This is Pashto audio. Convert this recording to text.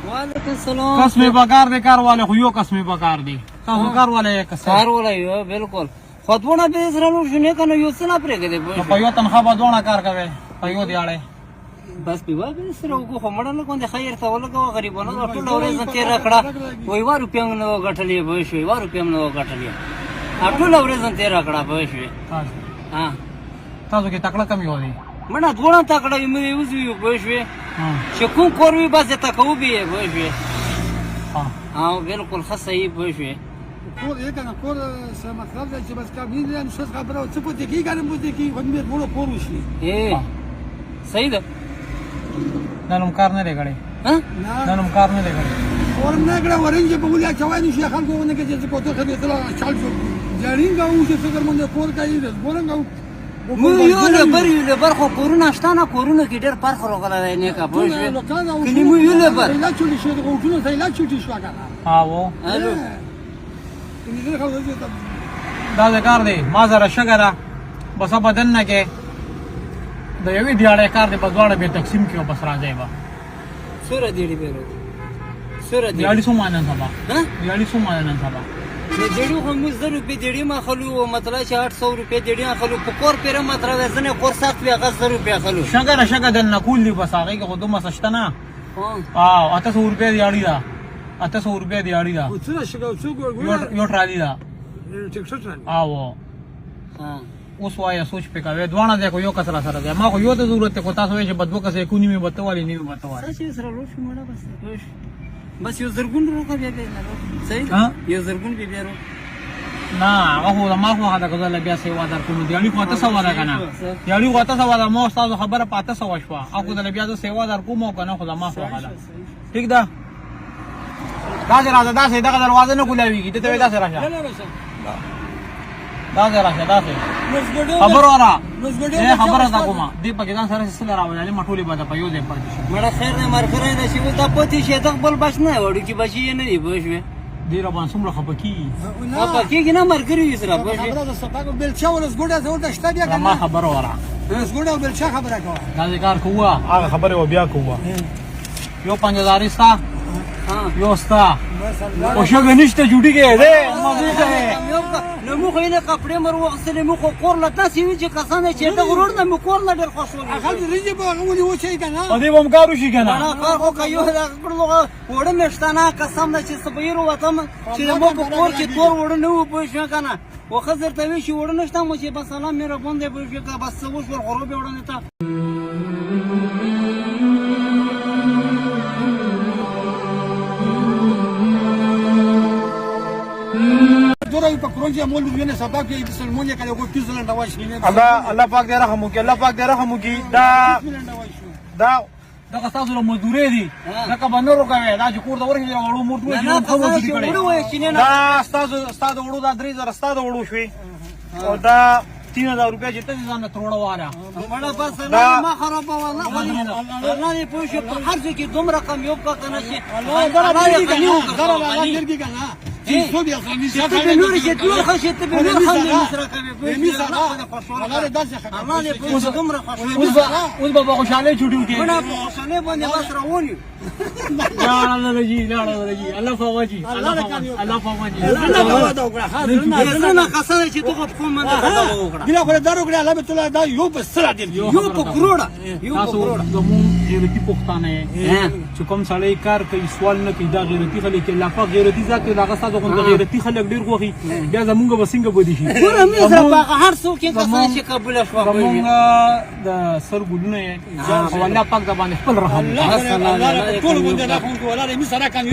وعلیکم السلام. قسمه بکار دی کار والے خو یو قسمه بکار دی تاسو کار والے کس کار ولا یو بالکل خطونه به سره لور شنه کنه یو څه نه پرېږدي به په یو تنخواه به دوه کار کوي په یو دیاړي بس پیوا به سره وګو خمړه نه کوم خیر ته ولګو غریبانو ټول ورځ تیر کړه وای وارو پېم نه غټلې به شوي وارو پېم نه غټلې ټول ورځ تیر کړه به شوي ها تاسو کې تکړه کمی و دی مړه دوړه تکړه مې یو زیو به شوي چې کوم کوروي بس ته کو به شوي ها بالکل خصي به شوي کور یې کنه کور سم مطلب دی چې بس کابین نه څه خبره او څه په دې کې ګرم بوځي کې باندې ټول کور وشي صحیح ده نن کار نه لګړي ها نن کار نه لګړي کور نه ګړه ورنج په ولیا چوي شي خلکو نه کې چې کوته خبره تل چال شو جارین غو چې څنګه مونږ کور کوي ورنګ مو یو له بر خو کورونه شتانه کورونه کې ډېر فرق راغلی نه کا پوه شو کله مو یو له بر لا چولې شي د غوټونو ځای لا چوټي شو کنه ها وو الو دا کار دی ما سره شګره بس بدن نه کې د یوې دیاړې کار دی په دواړه به تقسیم کیو بس راځي با سره دیړي بیرو سره دیاړي سو مانن سبا ها دیاړي سو مانن سبا د دیړي خو موږ 1000 روپے دیړي ما خلو مطلب چې 800 روپے دیړي خلو په کور پیره مطلب زنه کور سات بیا 1000 روپے خلو شګره د نقول دی بس هغه کې خود ما سشتنه ها 800 روپے دیاړي دا 800 روپے دیاړي دا څه شګو څو ګور یو ټرالی دا ټیکټ او اوس وای سوچ په کوي دوانه ده کو یو کسره سره ده ما خو یو ته ضرورت کو تاسو یې بدو کسه کو نیمه بتوالي نیمه بتوالي څه سره لوش مړه بس یو زرګون روکه بیا نه صحیح یو زرګون بیا رو نه هغه ما خو هدا غزل بیا سیوا در کوم دیالي خو ته سوا ده کنه دیالي خو ته سوا ده مو تاسو خبره پاته سوا شو هغه د بیا د سیوا در کوم کنه خو ما خو حاله ٹھیک ده دا راځه دا سه دغه دروازه نه کولاویږي ته دا سره راشه دا راشه دا سه خبر ورا خبره دا کومه دی په ځان سره سره راوړل مټولي باندې په یو ځای پاتې شو مړه خیر نه مرګره نه شي ول د پتی شه د خپل بچ نه وړي چې بچي نه دی بوښوي دی را باندې څومره خپکی خپکی نه مرګري سره بوښوي خبره د سپاکو بلچا ول زګوډه زول د شته بیا ما خبر ورا زګوډه بلچا خبره کوه دا کار کوه هغه خبره و بیا کوه یو 5000 ستا یو ستا او شګه نشته جوړی کې ده مزه ده نو مو خو نه کپڑے مر وغسل مو خو کور لته سی چې کسانه چې د غرور نه مو کور نه ډېر خوشو اخل ریجه په غوړي و شي کنه ا دې بم کارو شي کنه انا کار خو کوي دا کړو وړه نشتانه قسم نه چې سپیرو وتم چې مو په کور کې تور وړه نه و پوه شو کنه و خزر ته وی شي وړه نشته مو چې بس سلام مې را باندې پوه شو کا بس وښ ور غروب وړه نه تا دورای په کروجه مول وینه سبا کې د سلمونیا کله کو کیزلند واشي الله پاک دې رحم وکي الله پاک دې رحم وکي دا تاسو له مزدوري دي دا کا بنورو کوي دا چې کور دا ورغی وړو مرتو چې دا استاد وړو دا 3000 استاد وړو شوي او دا 3000 روپیا چې ته ځان تروړه واره مړه بس ما خراب والله الله دې پوه شو په هر ځای کې دومره کم یو کا کنه شي الله درګي کنه څو بیا خمیس ته به نور چې ټول خوشې ته به نور خلک مسره کوي الله دې داسې الله دې پوه شو دومره خوشاله اوس به خوشاله چټیو کې مړه په خوشاله باندې بس راونی لا الله جی الله فواجی الله فواجی نه قسم چې ته په کوم باندې خبره وکړه ګلا خو دارو ګلا الله تعالی دا یو بسره دی یو په کروڑه یو په کروڑه زمون غیرتی پښتانه چې کوم سړی کار کوي سوال نه کوي دا غیرتی خلک لا په غیرتی ځکه دا غسا د غیرتی خلک ډیر خوخي بیا زمونږ بسنګ بودی شي ګورم زه په هر څوک کې کسان چې قبول شو زمونږ د سر ګلونه او الله پاک د باندې خپل رحم الله ټول ګوند نه کوم ولا دې سره کوي